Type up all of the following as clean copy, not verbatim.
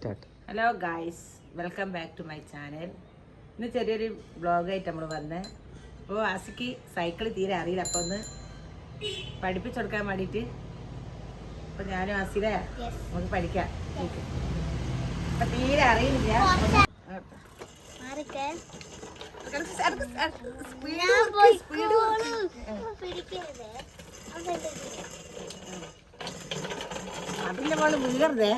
Hello guys, welcome back to my channel. ഇന്ന് ചെറിയൊരു വ്ളോഗായിട്ട് നമ്മൾ വന്നേ. അപ്പോൾ ആസിക്ക് സൈക്കിൾ തീരെ അറിയില്ല, അപ്പോൾ ഒന്ന് പഠിപ്പിച്ചു കൊടുക്കാൻ വേണ്ടിയിട്ട് അപ്പോൾ ഞാനും ആസിലെ നമുക്ക് പഠിക്കാം. അപ്പം തീരെ അറിയില്ല. അതിൻ്റെ മോള് വീഴരുതേ.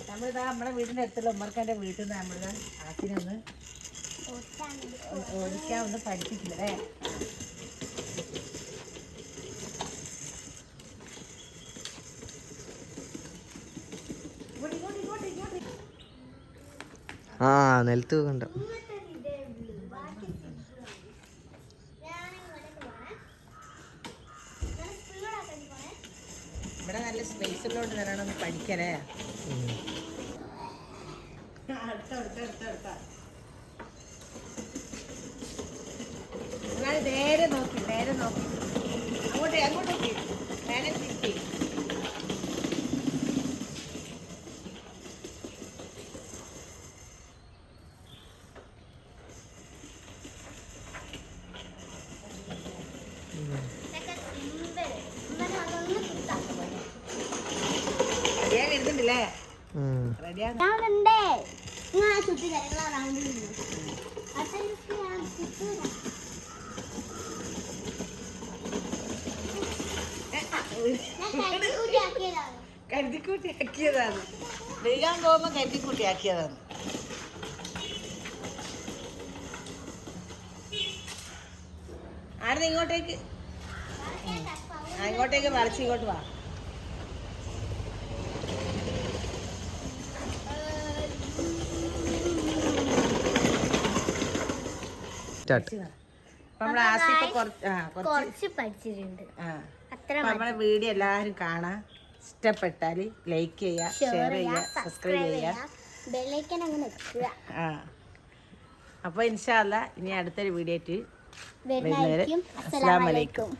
നമ്മളിതാ നമ്മുടെ വീടിൻ്റെ അടുത്തുള്ള ഉമ്മർക്കാൻ്റെ വീട്ടിൽ നിന്ന് നമ്മളിതാ ആസിനെ ഒന്ന് ഓടിക്കാൻ ഒന്ന് പഠിപ്പിക്കില്ലേ. ആ നിലത്ത് കണ്ട ഇവിടെ നല്ല സ്പേസ് ഉള്ളതുകൊണ്ട് തന്നെയാണ് ഒന്ന് പഠിക്കലേ. നേരെ നോക്കി അങ്ങോട്ടേക്ക് നേരെ തിരിച്ച്. വരുന്നുണ്ടല്ലേ, റെഡിയാണ്. കരുതിക്കൂട്ടി ആക്കിയതാണ്, വീഴാൻ പോകുമ്പോ കരുതിക്കൂട്ടി ആക്കിയതാണ്. ആരുടെ ഇങ്ങോട്ടേക്ക് വളച്ച് ഇങ്ങോട്ട് വാ. നമ്മളെ വീഡിയോ എല്ലാവരും കാണാൻ ഇഷ്ടപ്പെട്ടാൽ ലൈക്ക് ചെയ്യുക, ഷെയർ ചെയ്യുക, സബ്സ്ക്രൈബ് ചെയ്യുക. അപ്പോൾ ഇൻഷാ അല്ലാഹ് ഇനി അടുത്തൊരു വീഡിയോ ആയിട്ട് വരുന്നവരെ അസ്സലാമു അലൈക്കും.